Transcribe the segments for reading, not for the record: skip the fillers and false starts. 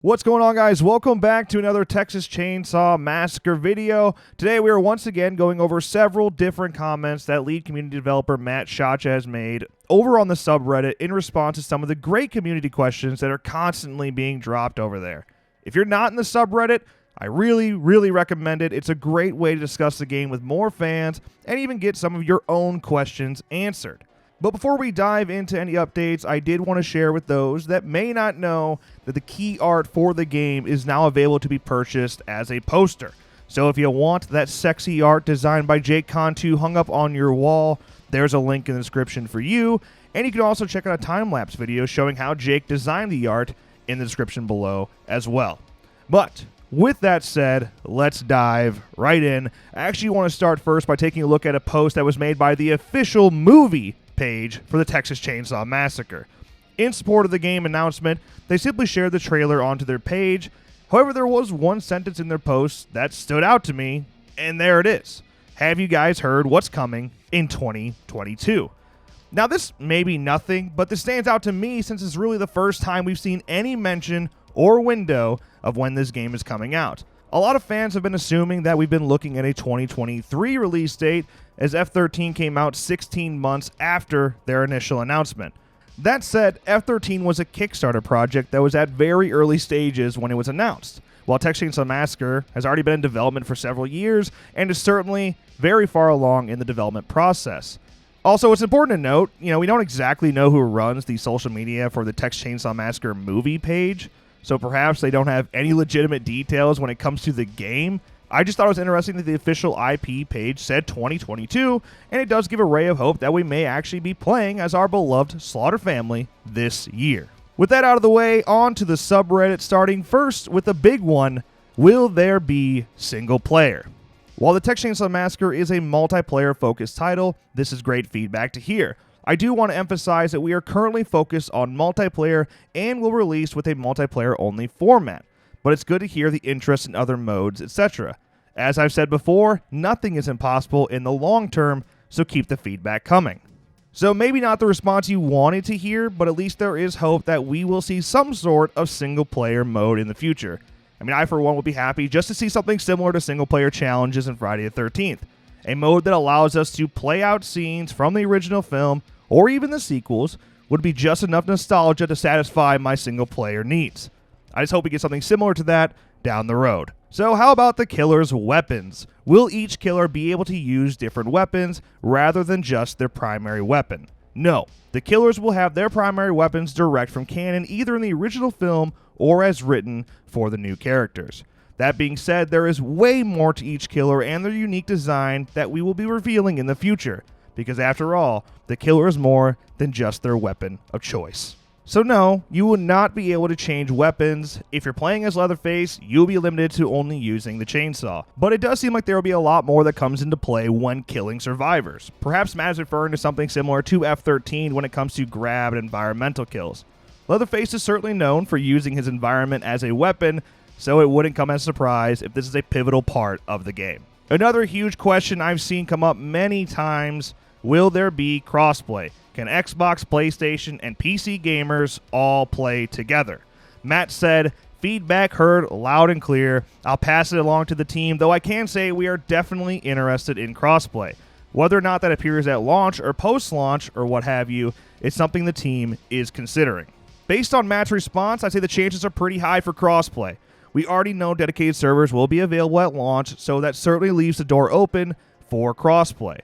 What's going on, guys? Welcome back to another Texas Chainsaw Massacre video. Today we are once again going over several different comments that lead community developer MASSACRE has made over on the subreddit in response to some of the great community questions that are constantly being dropped over there. If you're not in the subreddit, I really recommend it. It's a great way to discuss the game with more fans and even get some of your own questions answered. But before we dive into any updates, I did want to share with those that may not know that the key art for the game is now available to be purchased as a poster. So if you want that sexy art designed by Jake Contu hung up on your wall, there's a link in the description for you. And you can also check out a time-lapse video showing how Jake designed the art in the description below as well. But with that said, let's dive right in. I actually want to start first by taking a look at a post that was made by the official movie page for the Texas Chainsaw Massacre. In support of the game announcement, they simply shared the trailer onto their page. However, there was one sentence in their post that stood out to me, and there it is. Have you guys heard what's coming in 2022? Now, this may be nothing, but this stands out to me since it's really the first time we've seen any mention or window of when this game is coming out. A lot of fans have been assuming that we've been looking at a 2023 release date, as F13 came out 16 months after their initial announcement. That said, F13 was a Kickstarter project that was at very early stages when it was announced, while Texas Chainsaw Massacre has already been in development for several years and is certainly very far along in the development process. Also, it's important to note, we don't exactly know who runs the social media for the Texas Chainsaw Massacre movie page, so perhaps they don't have any legitimate details when it comes to the game. I just thought it was interesting that the official IP page said 2022, and it does give a ray of hope that we may actually be playing as our beloved Slaughter family this year. With that out of the way, on to the subreddit, starting first with the big one: will there be single player? While the Texas Chainsaw Massacre is a multiplayer-focused title, this is great feedback to hear. I do want to emphasize that we are currently focused on multiplayer and will release with a multiplayer-only format. But it's good to hear the interest in other modes, etc. As I've said before, nothing is impossible in the long term, so keep the feedback coming. So maybe not the response you wanted to hear, but at least there is hope that we will see some sort of single-player mode in the future. I for one would be happy just to see something similar to single-player challenges in Friday the 13th. A mode that allows us to play out scenes from the original film, or even the sequels, would be just enough nostalgia to satisfy my single-player needs. I just hope we get something similar to that down the road. So how about the killer's weapons? Will each killer be able to use different weapons rather than just their primary weapon? No, the killers will have their primary weapons direct from canon, either in the original film or as written for the new characters. That being said, there is way more to each killer and their unique design that we will be revealing in the future, because after all, the killer is more than just their weapon of choice. So no, you will not be able to change weapons. If you're playing as Leatherface, you'll be limited to only using the chainsaw. But it does seem like there will be a lot more that comes into play when killing survivors. Perhaps Matt is referring to something similar to F13 when it comes to grab and environmental kills. Leatherface is certainly known for using his environment as a weapon, so it wouldn't come as a surprise if this is a pivotal part of the game. Another huge question I've seen come up many times: will there be crossplay? Can Xbox, PlayStation, and PC gamers all play together? Matt said, feedback heard loud and clear. I'll pass it along to the team, though I can say we are definitely interested in crossplay. Whether or not that appears at launch or post-launch or what have you, it's something the team is considering. Based on Matt's response, I'd say the chances are pretty high for crossplay. We already know dedicated servers will be available at launch, so that certainly leaves the door open for crossplay.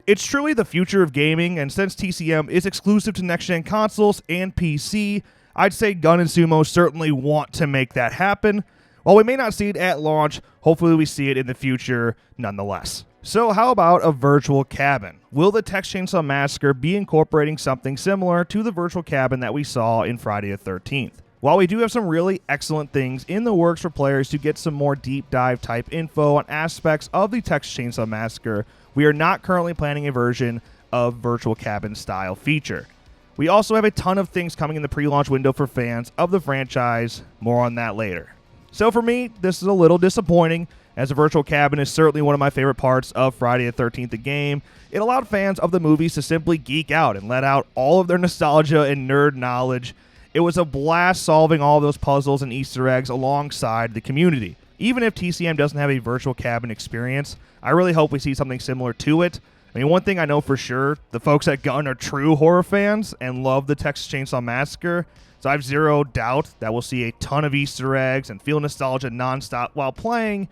It's truly the future of gaming, and since TCM is exclusive to next-gen consoles and PC, I'd say Gun and Sumo certainly want to make that happen. While we may not see it at launch, hopefully we see it in the future nonetheless. So how about a virtual cabin? Will the Texas Chainsaw Massacre be incorporating something similar to the virtual cabin that we saw in Friday the 13th? While we do have some really excellent things in the works for players to get some more deep dive type info on aspects of the Texas Chainsaw Massacre, we are not currently planning a version of virtual cabin style feature. We also have a ton of things coming in the pre-launch window for fans of the franchise. More on that later. So for me, this is a little disappointing, as a virtual cabin is certainly one of my favorite parts of Friday the 13th, the game. It allowed fans of the movies to simply geek out and let out all of their nostalgia and nerd knowledge. It was a blast solving all those puzzles and Easter eggs alongside the community. Even if TCM doesn't have a virtual cabin experience, I really hope we see something similar to it. I mean, one thing I know for sure, the folks at Gun are true horror fans and love the Texas Chainsaw Massacre, so I have zero doubt that we'll see a ton of Easter eggs and feel nostalgia nonstop while playing,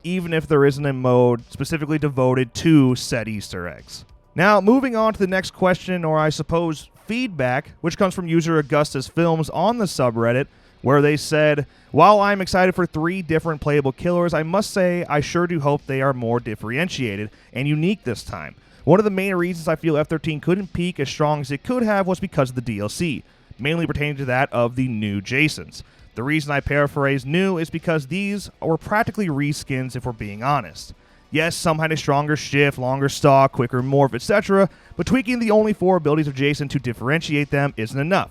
even if there isn't a mode specifically devoted to said Easter eggs. Now, moving on to the next question, or I suppose feedback, which comes from user Augustus Films on the subreddit, where they said, while I'm excited for 3 different playable killers, I must say I sure do hope they are more differentiated and unique this time. One of the main reasons I feel F-13 couldn't peak as strong as it could have was because of the DLC, mainly pertaining to that of the new Jasons. The reason I paraphrase new is because these were practically reskins if we're being honest. Yes, some had a stronger shift, longer stalk, quicker morph, etc., but tweaking the only 4 abilities of Jason to differentiate them isn't enough.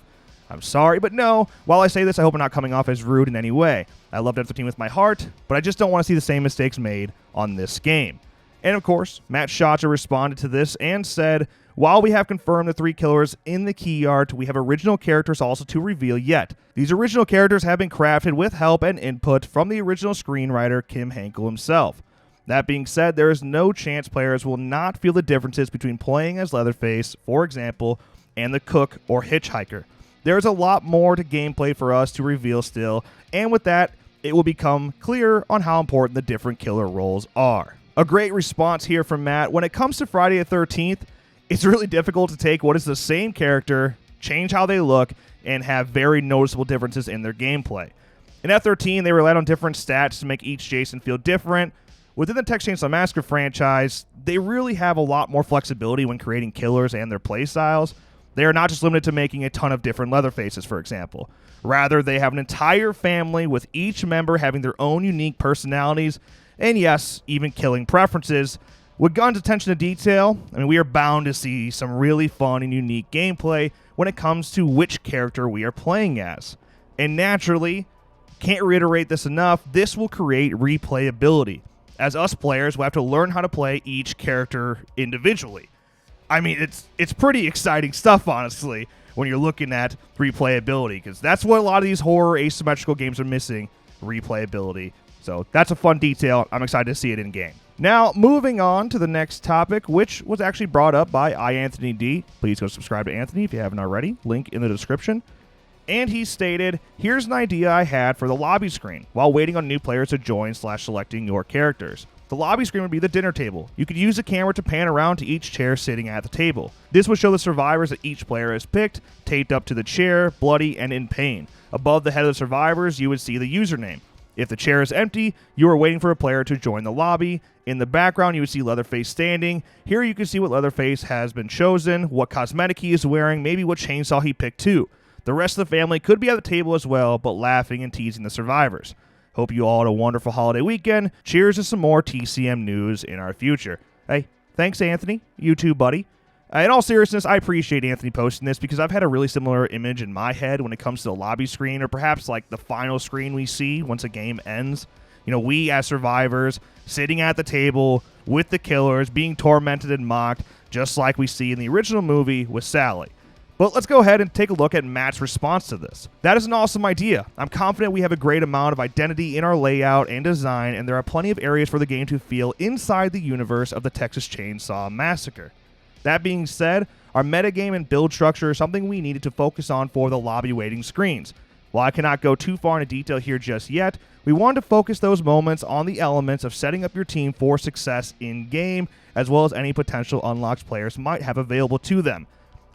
I'm sorry, but no. While I say this, I hope I'm not coming off as rude in any way. I loved F-13 with my heart, but I just don't want to see the same mistakes made on this game. And of course, Matt Schacha responded to this and said, while we have confirmed the 3 killers in the key art, we have original characters also to reveal yet. These original characters have been crafted with help and input from the original screenwriter Kim Henkel himself. That being said, there is no chance players will not feel the differences between playing as Leatherface, for example, and the Cook or Hitchhiker. There is a lot more to gameplay for us to reveal still, and with that, it will become clear on how important the different killer roles are. A great response here from Matt. When it comes to Friday the 13th, it's really difficult to take what is the same character, change how they look, and have very noticeable differences in their gameplay. In F-13, they relied on different stats to make each Jason feel different. Within the Texas Chainsaw Massacre franchise, they really have a lot more flexibility when creating killers and their playstyles. They are not just limited to making a ton of different Leatherfaces, for example. Rather, they have an entire family with each member having their own unique personalities, and yes, even killing preferences. With Gun's attention to detail, I mean, we are bound to see some really fun and unique gameplay when it comes to which character we are playing as. And naturally, can't reiterate this enough, this will create replayability, as us players will have to learn how to play each character individually. I mean, it's pretty exciting stuff, honestly, when you're looking at replayability, because that's what a lot of these horror asymmetrical games are missing, replayability. So that's a fun detail. I'm excited to see it in game. Now, moving on to the next topic, which was actually brought up by iAnthonyD. Please go subscribe to Anthony if you haven't already. Link in the description. And he stated, here's an idea I had for the lobby screen while waiting on new players to join / selecting your characters. The lobby screen would be the dinner table. You could use the camera to pan around to each chair sitting at the table. This would show the survivors that each player has picked, taped up to the chair, bloody and in pain. Above the head of the survivors, you would see the username. If the chair is empty, you are waiting for a player to join the lobby. In the background, you would see Leatherface standing. Here you can see what Leatherface has been chosen, what cosmetic he is wearing, maybe what chainsaw he picked too. The rest of the family could be at the table as well, but laughing and teasing the survivors. Hope you all had a wonderful holiday weekend. Cheers to some more TCM news in our future. Hey, thanks Anthony. You too, buddy. In all seriousness, I appreciate Anthony posting this because I've had a really similar image in my head when it comes to the lobby screen, or perhaps like the final screen we see once a game ends. You know, we as survivors sitting at the table with the killers being tormented and mocked, just like we see in the original movie with Sally. But let's go ahead and take a look at Matt's response to this. That is an awesome idea. I'm confident we have a great amount of identity in our layout and design, and there are plenty of areas for the game to feel inside the universe of the Texas Chainsaw Massacre. That being said, our metagame and build structure is something we needed to focus on for the lobby waiting screens. While I cannot go too far into detail here just yet, we wanted to focus those moments on the elements of setting up your team for success in-game, as well as any potential unlocks players might have available to them.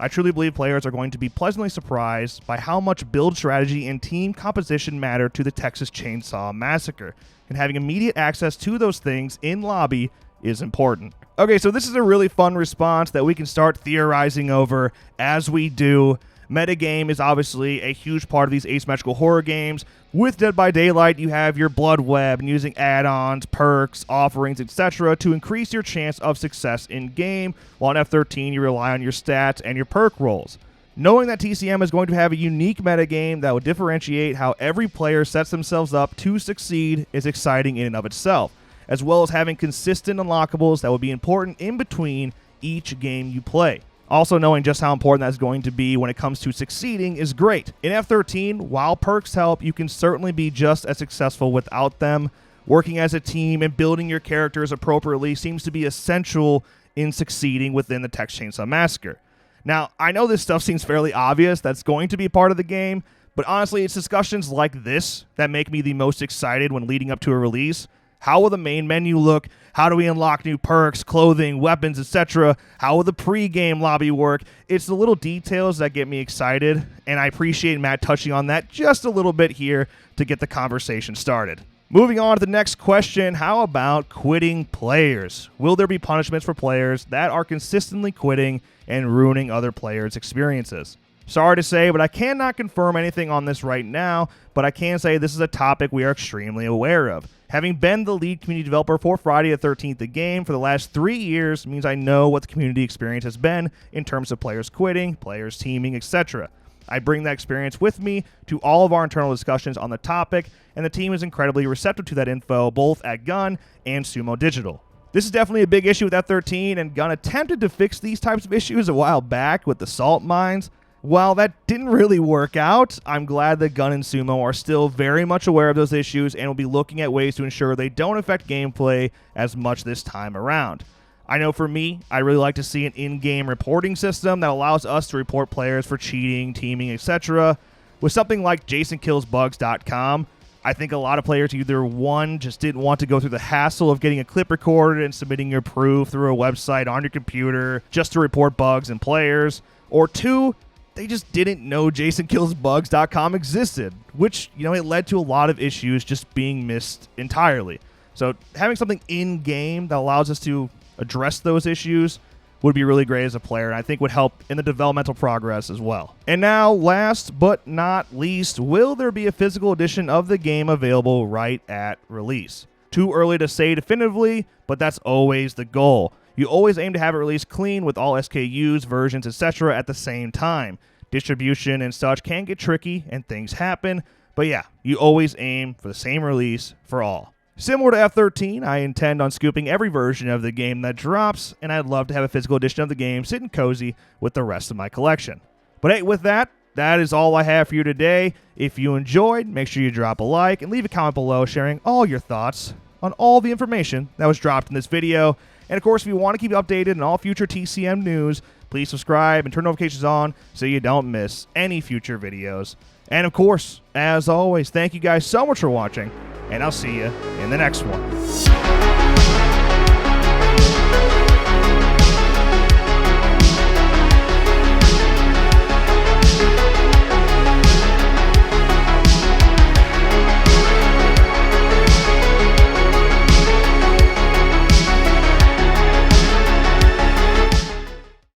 I truly believe players are going to be pleasantly surprised by how much build strategy and team composition matter to the Texas Chainsaw Massacre, and having immediate access to those things in lobby is important. Okay, so this is a really fun response that we can start theorizing over as we do. Metagame is obviously a huge part of these asymmetrical horror games. With Dead by Daylight, you have your blood web and using add-ons, perks, offerings, etc. to increase your chance of success in-game, while in F-13 you rely on your stats and your perk rolls. Knowing that TCM is going to have a unique metagame that will differentiate how every player sets themselves up to succeed is exciting in and of itself, as well as having consistent unlockables that will be important in between each game you play. Also, knowing just how important that's going to be when it comes to succeeding is great. In F13, while perks help, you can certainly be just as successful without them. Working as a team and building your characters appropriately seems to be essential in succeeding within the Texas Chainsaw Massacre. Now, I know this stuff seems fairly obvious that's going to be part of the game, but honestly, it's discussions like this that make me the most excited when leading up to a release. How will the main menu look? How do we unlock new perks, clothing, weapons, etc.? How will the pre-game lobby work? It's the little details that get me excited, and I appreciate Matt touching on that just a little bit here to get the conversation started. Moving on to the next question, how about quitting players? Will there be punishments for players that are consistently quitting and ruining other players' experiences? Sorry to say, but I cannot confirm anything on this right now, but I can say this is a topic we are extremely aware of. Having been the lead community developer for Friday the 13th, the game, for the last 3 years means I know what the community experience has been in terms of players quitting, players teaming, etc. I bring that experience with me to all of our internal discussions on the topic, and the team is incredibly receptive to that info, both at Gun and Sumo Digital. This is definitely a big issue with F13, and Gun attempted to fix these types of issues a while back with the salt mines. While that didn't really work out, I'm glad that Gun and Sumo are still very much aware of those issues and will be looking at ways to ensure they don't affect gameplay as much this time around. I know for me, I really like to see an in-game reporting system that allows us to report players for cheating, teaming, etc. With something like JasonKillsBugs.com, I think a lot of players either, one, just didn't want to go through the hassle of getting a clip recorded and submitting your proof through a website on your computer just to report bugs and players, or two, they just didn't know JasonKillsBugs.com existed, which, it led to a lot of issues just being missed entirely. So having something in-game that allows us to address those issues would be really great as a player, and I think would help in the developmental progress as well. And now, last but not least, will there be a physical edition of the game available right at release? Too early to say definitively, but that's always the goal. You always aim to have it released clean with all SKUs, versions, etc. at the same time. Distribution and such can get tricky and things happen, but yeah, you always aim for the same release for all. Similar to F13, I intend on scooping every version of the game that drops, and I'd love to have a physical edition of the game sitting cozy with the rest of my collection. But hey, with that is all I have for you today. If you enjoyed, make sure you drop a like and leave a comment below sharing all your thoughts on all the information that was dropped in this video. And of course, if you want to keep updated on all future TCM news, please subscribe and turn notifications on so you don't miss any future videos. And of course, as always, thank you guys so much for watching, and I'll see you in the next one.